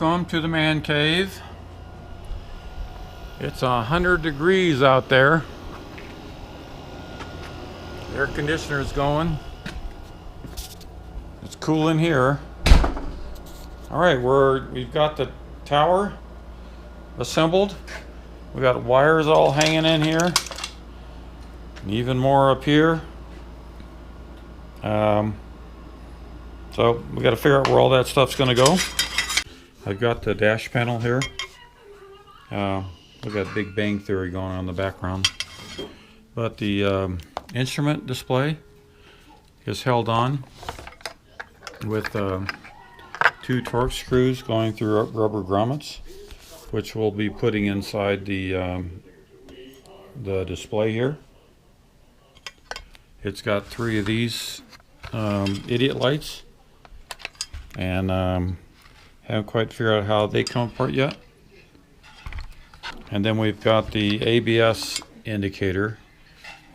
Welcome to the man cave. It's 100 degrees out there. The air conditioner is going. It's cool in here. All right, we've got the tower assembled. We got wires all hanging in here, and even more up here. So we got to figure out where all that stuff's going to go. I've got the dash panel here. We got Big Bang Theory going on in the background. But the instrument display is held on with 2 torque screws going through rubber grommets, which we'll be putting inside the display here. It's got 3 of these idiot lights, and haven't quite figured out how they come apart yet. And then we've got the ABS indicator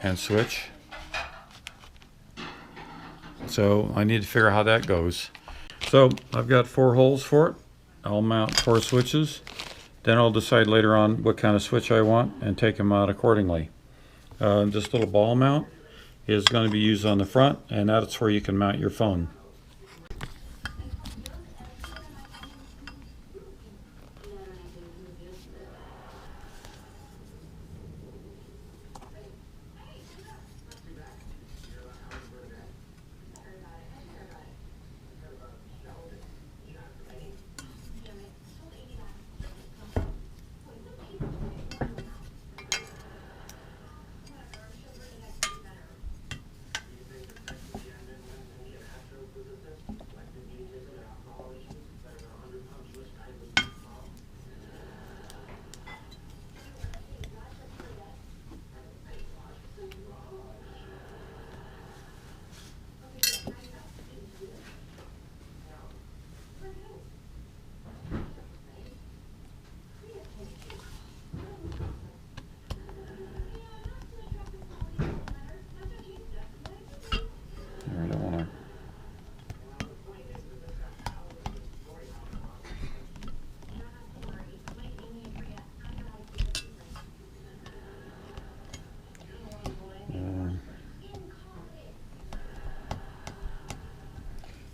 and switch. So I need to figure out how that goes. So I've got 4 holes for it. I'll mount 4 switches. Then I'll decide later on what kind of switch I want and take them out accordingly. This little ball mount is going to be used on the front, and that's where you can mount your phone.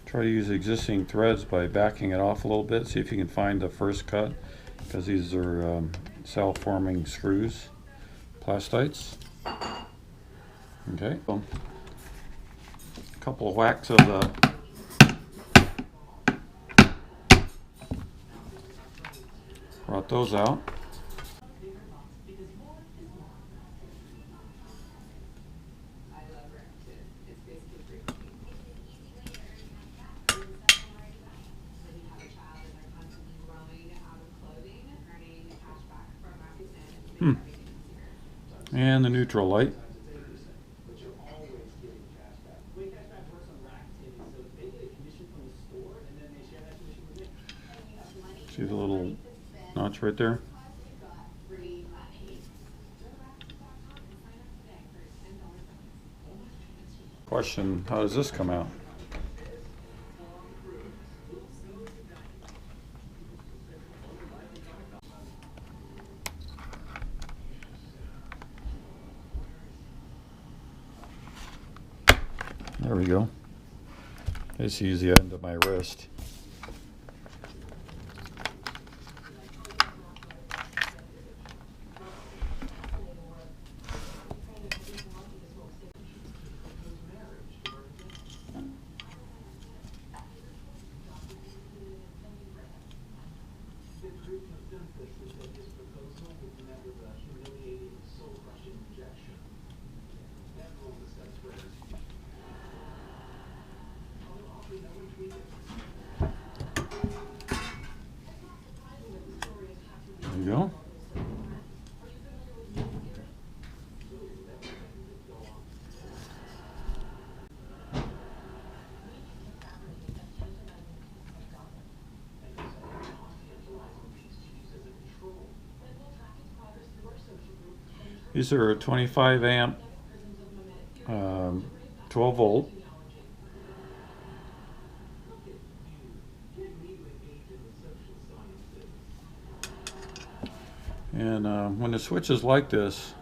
Try to use existing threads by backing it off a little bit. See if you can find the first cut, because these are self-forming screws, plastites. Okay, a couple of whacks of the brought those out. And the neutral light. See the little notch right there? Question, how does this come out? There we go. I just use the end of my wrist. There you go. These are a 25 amp, 12 volt. And when the switch is like this,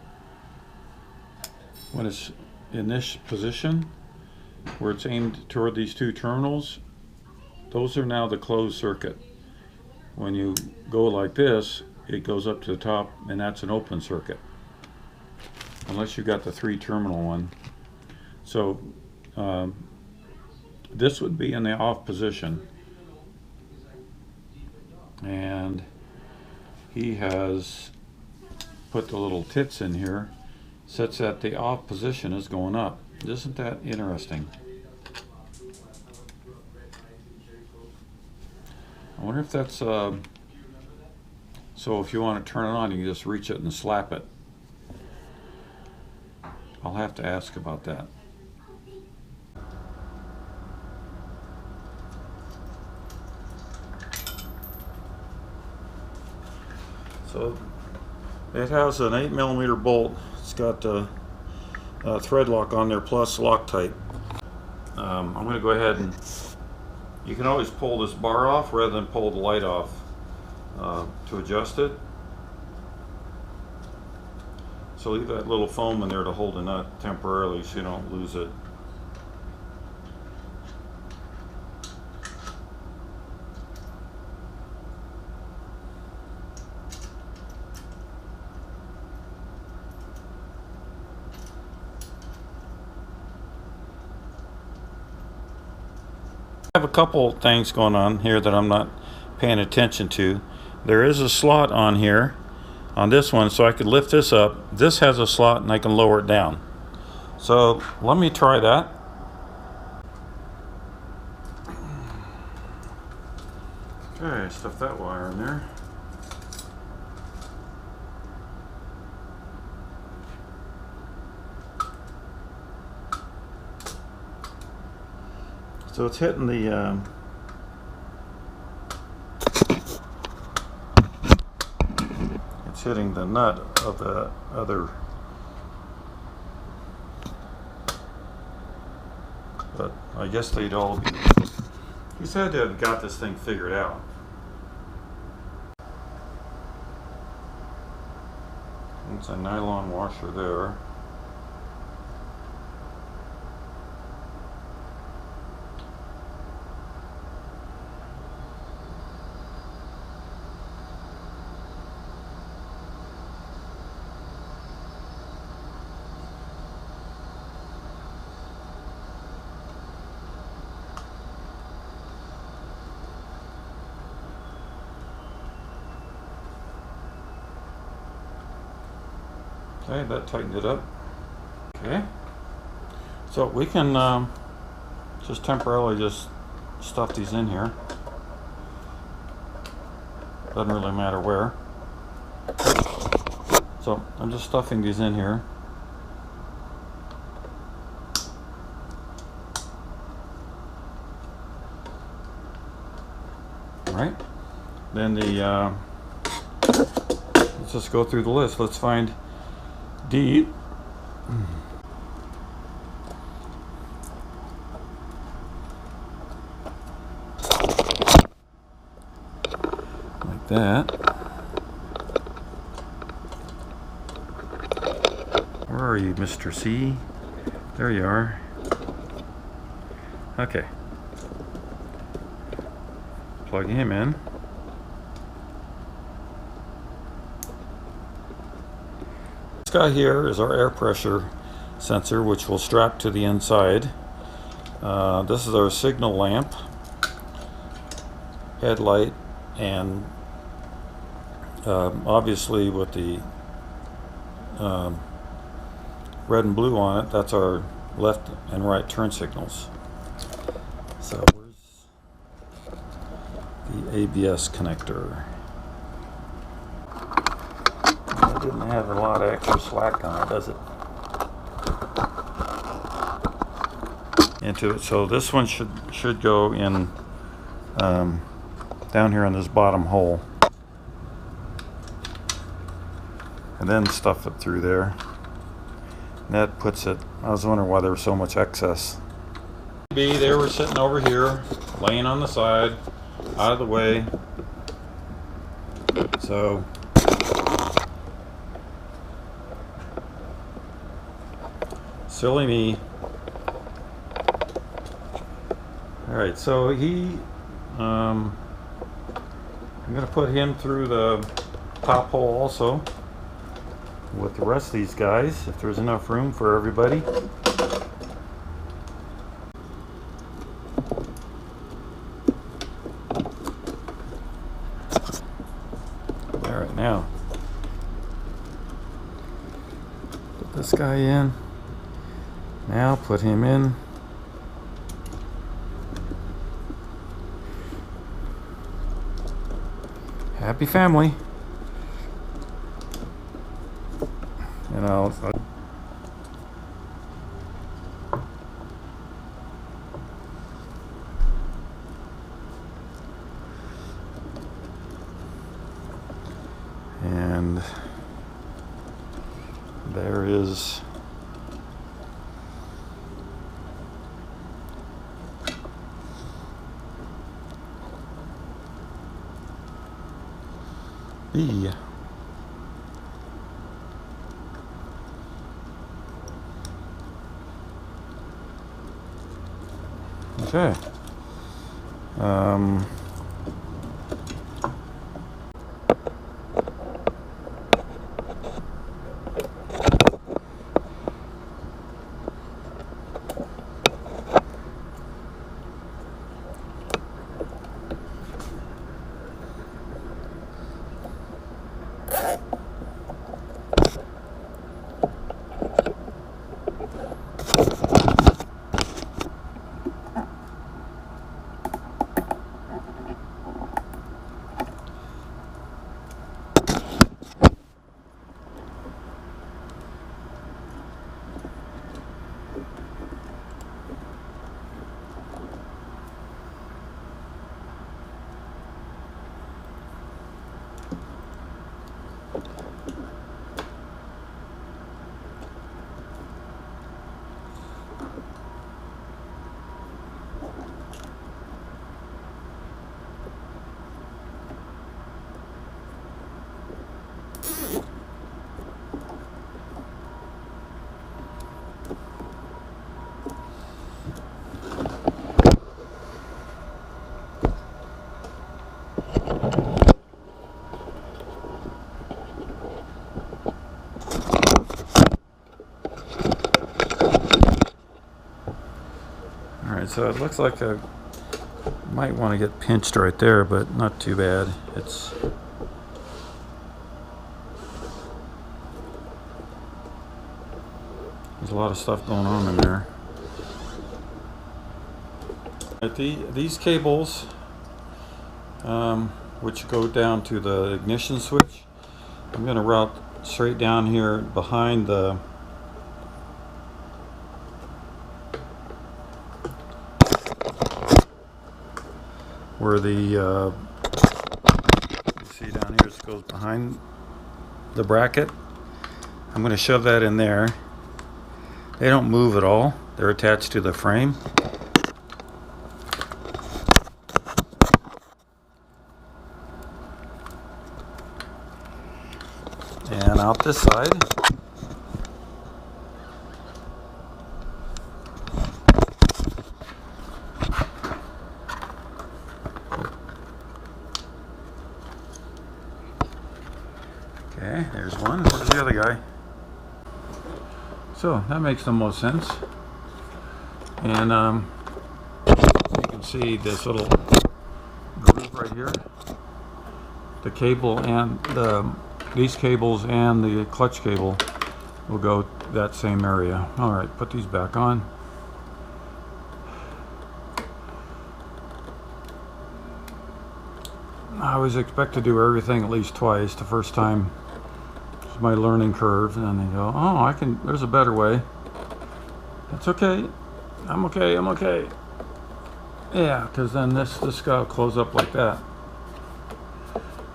when it's in this position where it's aimed toward these two terminals, those are now the closed circuit. When you go like this, it goes up to the top, and that's an open circuit, unless you got the 3-terminal one. So this would be in the off position, and he has put the little tits in here such that the off position is going up. Isn't that interesting? I wonder if that's so if you want to turn it on, you can just reach it and slap it. I'll have to ask about that. So it has an 8mm bolt. It's got a thread lock on there plus Loctite. I'm going to go ahead and, you can always pull this bar off rather than pull the light off to adjust it. So leave that little foam in there to hold the nut temporarily so you don't lose it. I have a couple things going on here that I'm not paying attention to. There is a slot on here on this one, so I could lift this up. This has a slot and I can lower it down. So let me try that. Okay, stuff that wire in there. So it's hitting the it's hitting the nut of the other, but I guess they'd all be, he said they'd got this thing figured out. It's a nylon washer there. Okay, that tightened it up. Okay, so we can just temporarily just stuff these in here. Doesn't really matter where. So I'm just stuffing these in here. All right, then the let's just go through the list. Let's find D. Like that. Where are you, Mr. C? There you are. Okay. Plug him in. This guy here is our air pressure sensor, which will strap to the inside. This is our signal lamp, headlight, and obviously with the red and blue on it, that's our left and right turn signals. So where's the ABS connector? It didn't have a lot of extra slack on it, does it? Into it. So this one should go in down here in this bottom hole, and then stuff it through there. And that puts it. I was wondering why there was so much excess. They were sitting over here, laying on the side, out of the way. So silly me. Alright, so I'm going to put him through the top hole also with the rest of these guys, if there's enough room for everybody. Alright, now put this guy in. Now put him in. Happy family. And and there is B. Okay. Alright, so it looks like I might want to get pinched right there, but not too bad. There's a lot of stuff going on in there. These cables, which go down to the ignition switch, I'm going to route straight down here behind the where the you see down here, it goes behind the bracket. I'm going to shove that in there. They don't move at all. They're attached to the frame. And out this side. Okay, there's one. Where's the other guy? So that makes the most sense. And you can see this little groove right here. The cable and these cables and the clutch cable will go that same area. All right, put these back on. I always expect to do everything at least twice. The first time is my learning curve, and then they go, oh, there's a better way. That's okay. I'm okay, I'm okay. Yeah, because then this guy will close up like that.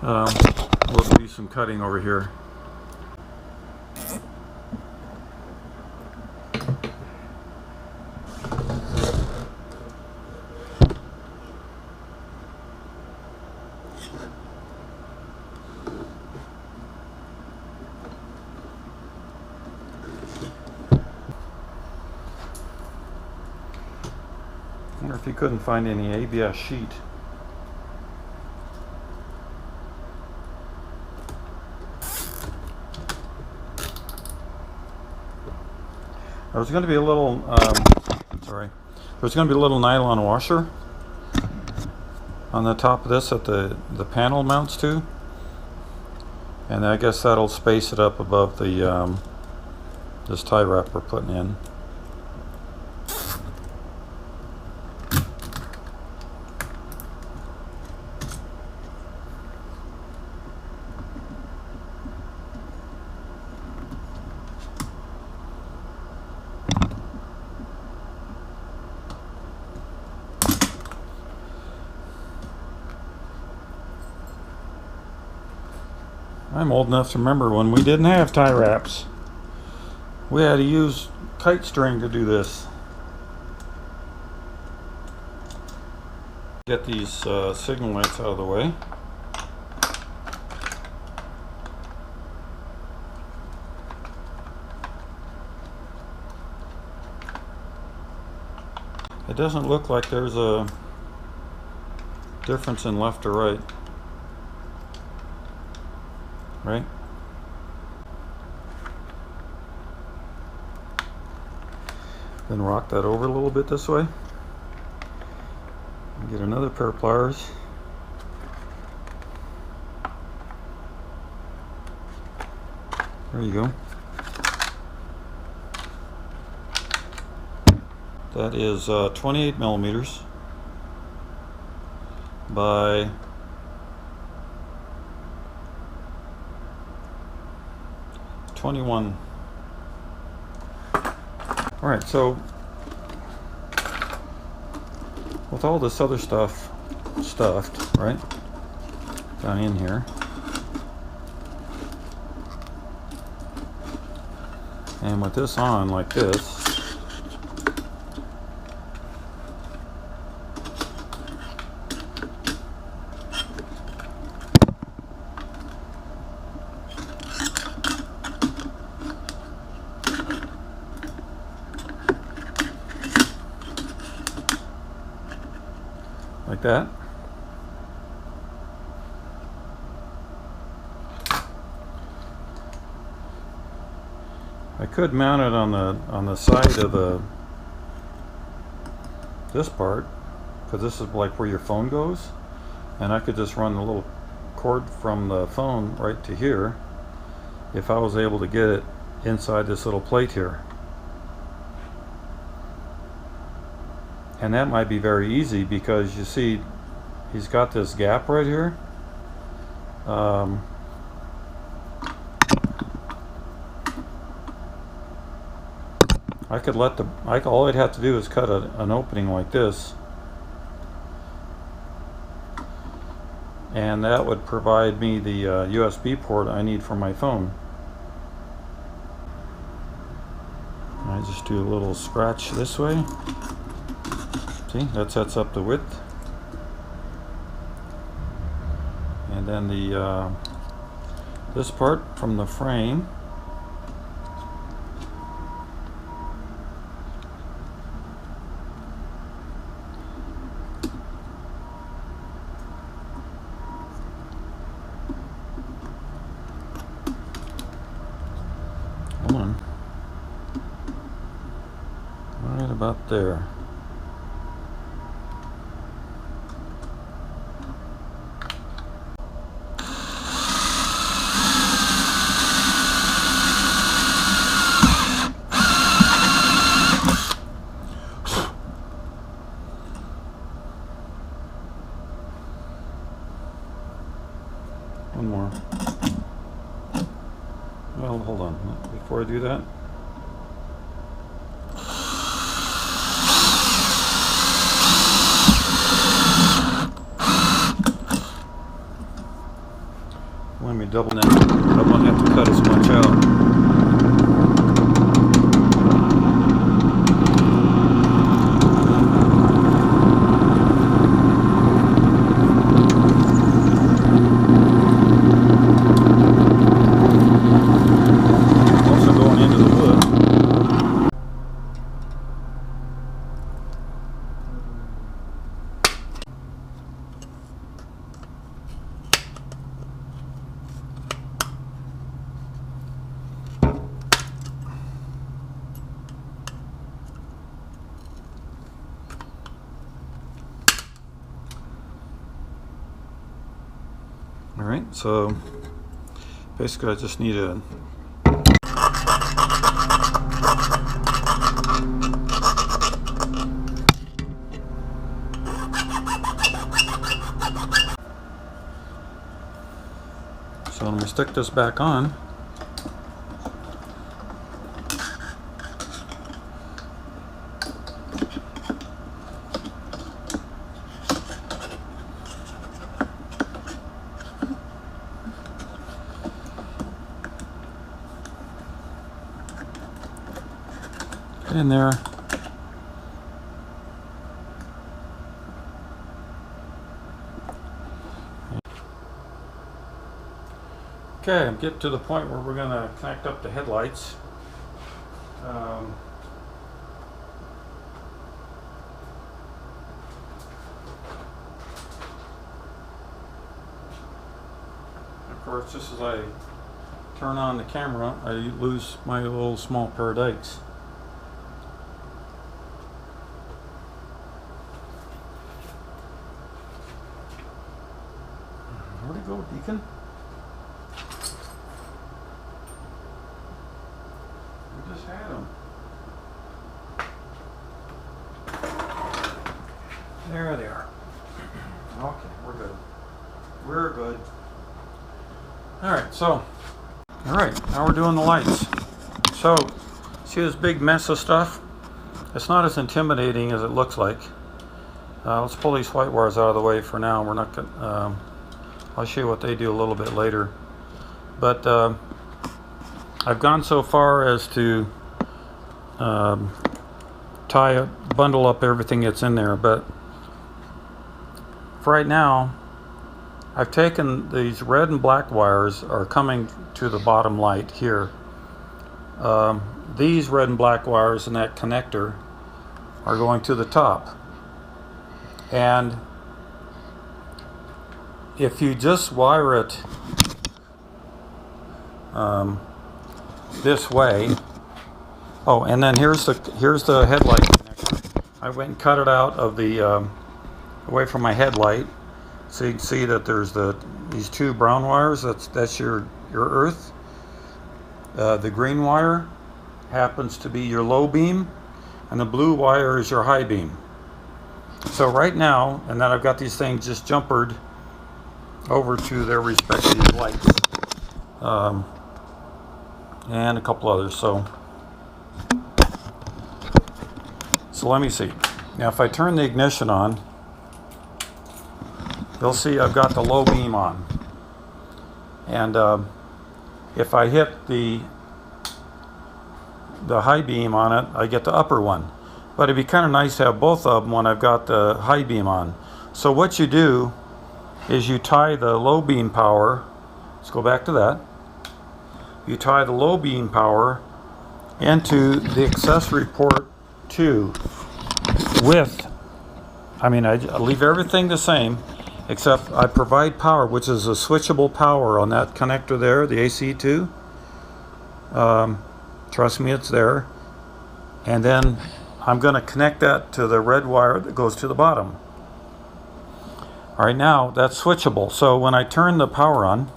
We'll do some cutting over here. I wonder if you couldn't find any ABS sheet. There's going to be a little, there's going to be a little nylon washer on the top of this that the panel mounts to, and I guess that'll space it up above the this tie wrap we're putting in. I'm old enough to remember when we didn't have tie wraps. We had to use kite string to do this. Get these signal lights out of the way. It doesn't look like there's a difference in left or right. Right? Then rock that over a little bit this way. Get another pair of pliers. There you go. That is 28 millimeters by 21. All right, so with all this other stuff stuffed right down in here, and with this on like this, like that. I could mount it on the side of this part, because this is like where your phone goes, and I could just run the little cord from the phone right to here if I was able to get it inside this little plate here. And that might be very easy because you see he's got this gap right here. I could let all I'd have to do is cut an opening like this, and that would provide me the USB port I need for my phone. I just do a little scratch this way. See, that sets up the width, and then the this part from the frame right about there. One more. Well, hold on. Before I do that, let me double that. I won't have to cut as much out. Alright, so basically I just need a so I'm going to stick this back on. In there. Okay, I'm getting to the point where we're going to connect up the headlights. Of course, just as I turn on the camera, I lose my little small pair of dikes. Where'd he go, Deacon? We just had him. There they are. Okay, we're good. We're good. Alright, so, alright, now we're doing the lights. So, see this big mess of stuff? It's not as intimidating as it looks like. Let's pull these white wires out of the way for now. We're not going to... I'll show you what they do a little bit later. But I've gone so far as to bundle up everything that's in there. But for right now, I've taken these red and black wires are coming to the bottom light here. These red and black wires and that connector are going to the top. And if you just wire it this way, oh, and then here's the headlight connector. I went and cut it out of the away from my headlight, so you can see that there's these two brown wires. That's your earth. The green wire happens to be your low beam, and the blue wire is your high beam. So right now, and then I've got these things just jumpered over to their respective lights, and a couple others. So let me see. Now if I turn the ignition on, you'll see I've got the low beam on, and if I hit the high beam on it, I get the upper one. But it'd be kind of nice to have both of them when I've got the high beam on. So what you do is you tie the low beam power, let's go back to that, you tie the low beam power into the accessory port 2 with, I leave everything the same, except I provide power, which is a switchable power on that connector there, the AC2. Trust me, it's there. And then I'm going to connect that to the red wire that goes to the bottom. All right, now that's switchable. So when I turn the power on,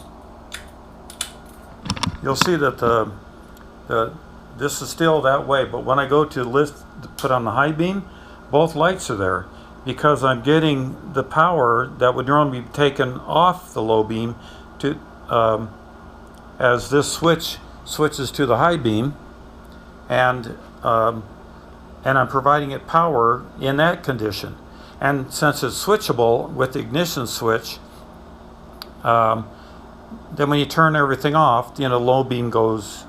you'll see that this is still that way. But when I go to put on the high beam, both lights are there, because I'm getting the power that would normally be taken off the low beam to as this switches to the high beam, and I'm providing it power in that condition. And since it's switchable with the ignition switch, then when you turn everything off, low beam goes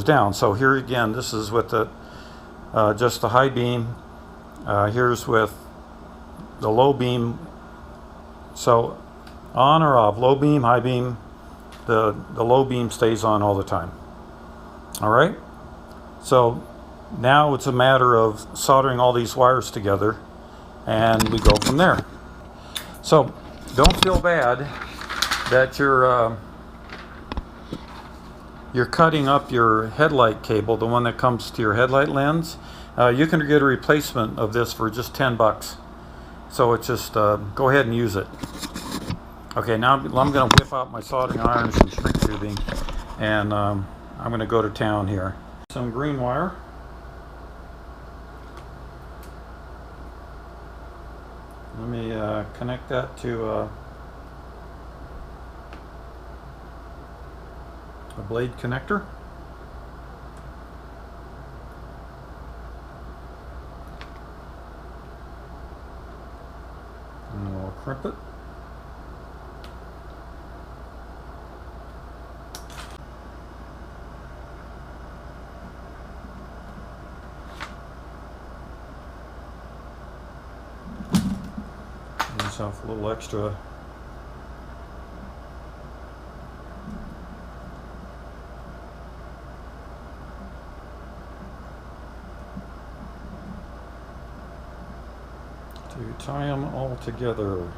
down. So here again, this is with the just the high beam. Here's with the low beam. So on or off, low beam, high beam. The low beam stays on all the time. All right. So now it's a matter of soldering all these wires together, and we go from there. So don't feel bad that you're cutting up your headlight cable, the one that comes to your headlight lens. You can get a replacement of this for just $10. So it's just go ahead and use it. Okay, now I'm going to whip out my soldering irons and shrink tubing, and I'm going to go to town here. Some green wire. Let me connect that to a blade connector. And we'll crimp it. Give yourself a little extra. To tie them all together.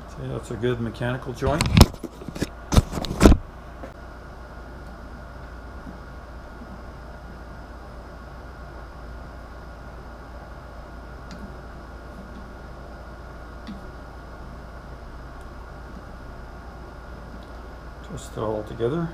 See, that's a good mechanical joint. Twist it all together.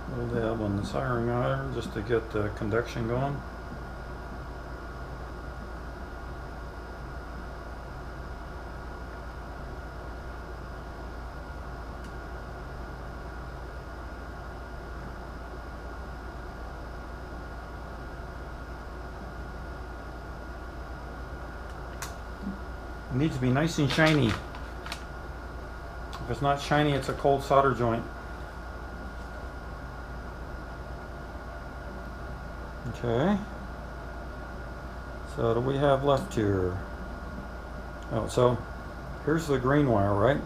Little dab on the soldering iron just to get the conduction going. It needs to be nice and shiny. If it's not shiny, it's a cold solder joint. Okay. So what do we have left here? Oh, so here's the green wire, right?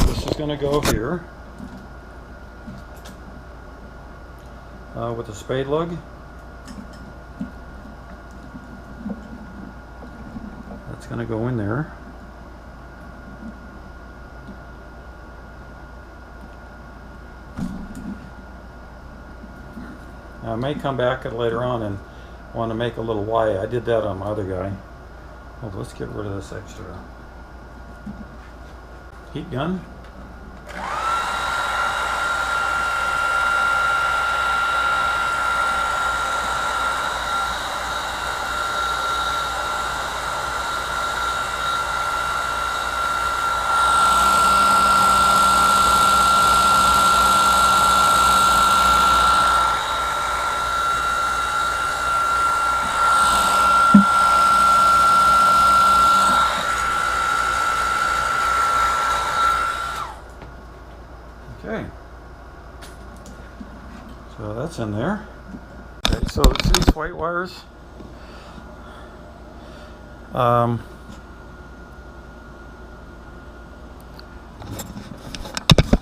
This is going to go here with a spade lug. That's going to go in there. Now, I may come back later on and want to make a little Y. I did that on my other guy. Oh, let's get rid of this extra. Heat gun. Okay, so that's in there. Okay, so it's these white wires.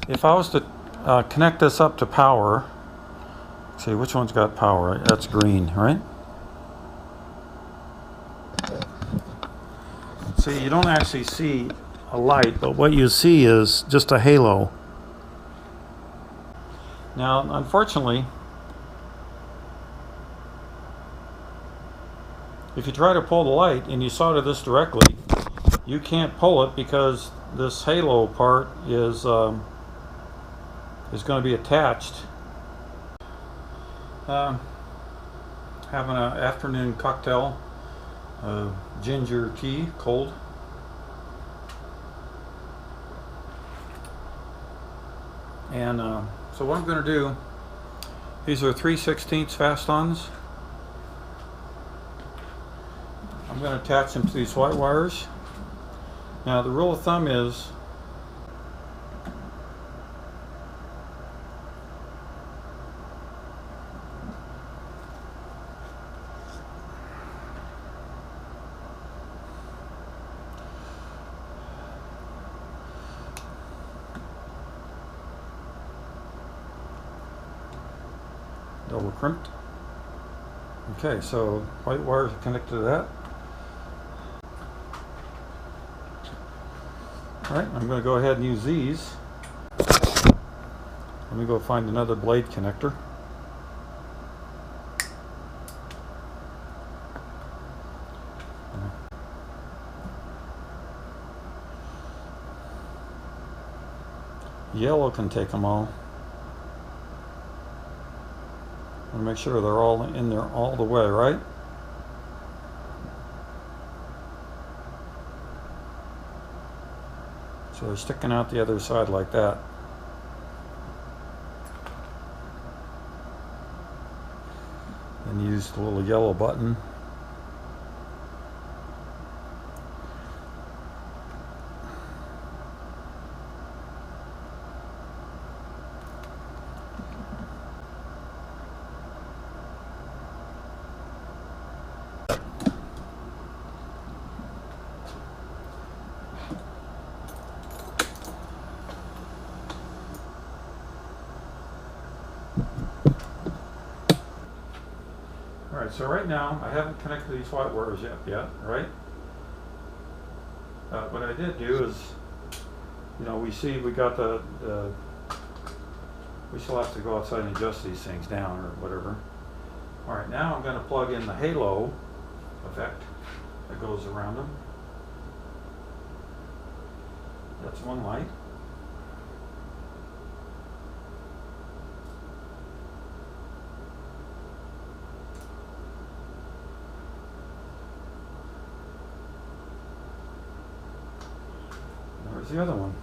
If I was to connect this up to power, see which one's got power? That's green, right? See, you don't actually see a light, but what you see is just a halo. Now, unfortunately, if you try to pull the light and you solder this directly, you can't pull it because this halo part is going to be attached. Having an afternoon cocktail, ginger tea, cold. And so what I'm going to do, these are 3/16 fast-ons. I'm going to attach them to these white wires. Now the rule of thumb is double crimped. Okay, so white wires are connected to that. Alright, I'm going to go ahead and use these. Let me go find another blade connector. Yellow can take them all. I want to make sure they're all in there all the way, right? So they're sticking out the other side like that. And use the little yellow button. Alright, so right now I haven't connected these white wires yet, right? What I did do is, you know, we see we got we still have to go outside and adjust these things down or whatever. Alright, now I'm going to plug in the halo effect that goes around them. That's one light. There's the other one.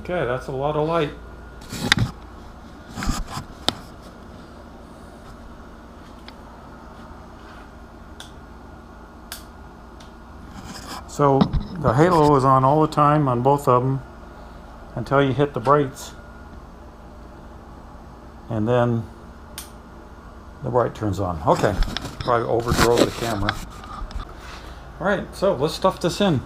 Okay, that's a lot of light. So the halo is on all the time on both of them until you hit the brakes, and then the bright turns on. Okay, probably overdrove the camera. Alright, so let's stuff this in.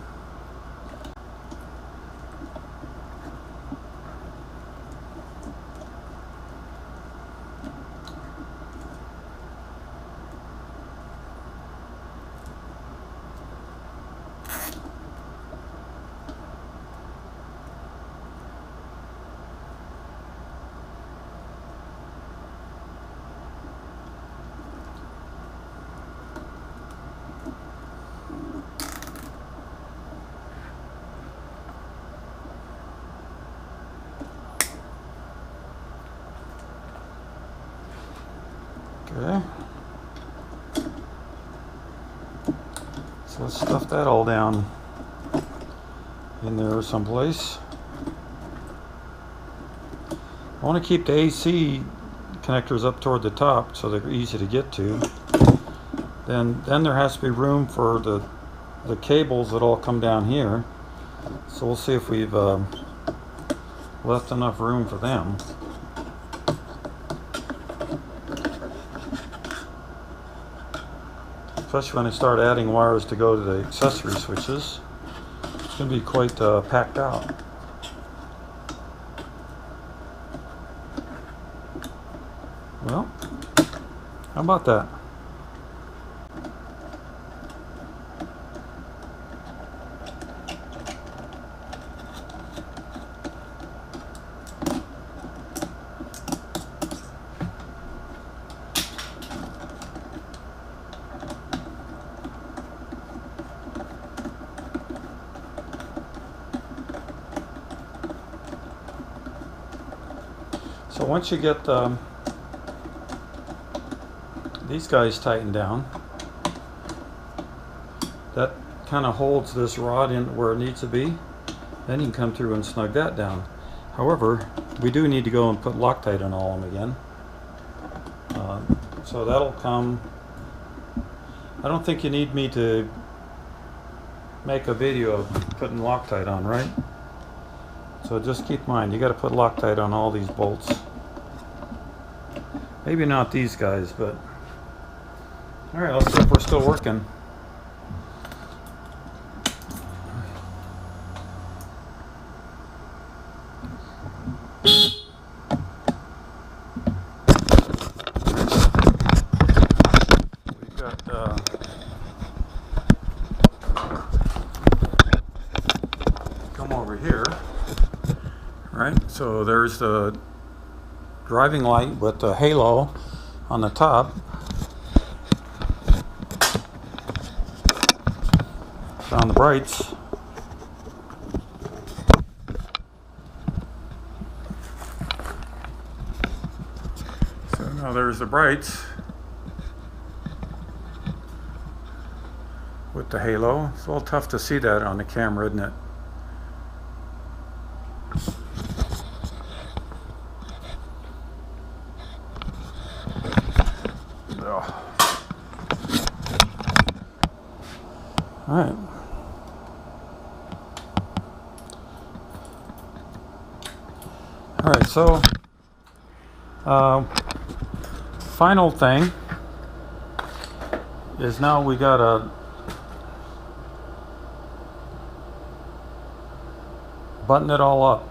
Okay. So let's stuff that all down in there someplace. I want to keep the AC connectors up toward the top so they're easy to get to. Then there has to be room for the cables that all come down here. So we'll see if we've left enough room for them. Especially when I start adding wires to go to the accessory switches. It's going to be quite packed out. Well, how about that? So once you get these guys tightened down, that kind of holds this rod in where it needs to be. Then you can come through and snug that down. However, we do need to go and put Loctite on all of them again. So that'll come. I don't think you need me to make a video of putting Loctite on, right? So just keep in mind, you got to put Loctite on all these bolts. Maybe not these guys, but all right, let's see if we're still working. We've got come over here, right? So there's the driving light with the halo on the top. On the brights. So now there's the brights with the halo. It's a little tough to see that on the camera, isn't it? All right. All right, so final thing is now we gotta button it all up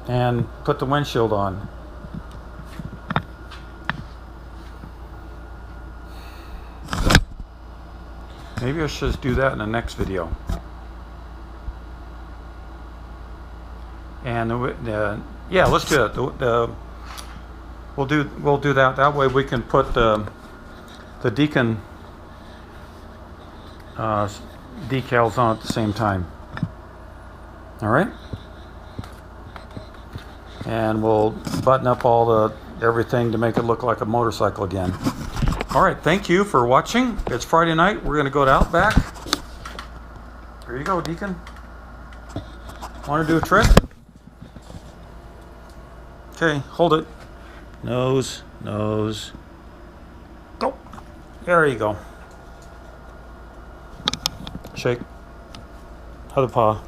and put the windshield on. Maybe I should just do that in the next video. And yeah, let's do it. We'll do that. That way we can put the Deacon decals on at the same time. All right. And we'll button up all everything to make it look like a motorcycle again. All right. Thank you for watching. It's Friday night. We're going to go to Outback. Here you go, Deacon. Want to do a trick? Okay, hold it. Nose, nose. Go. There you go. Shake. Other paw.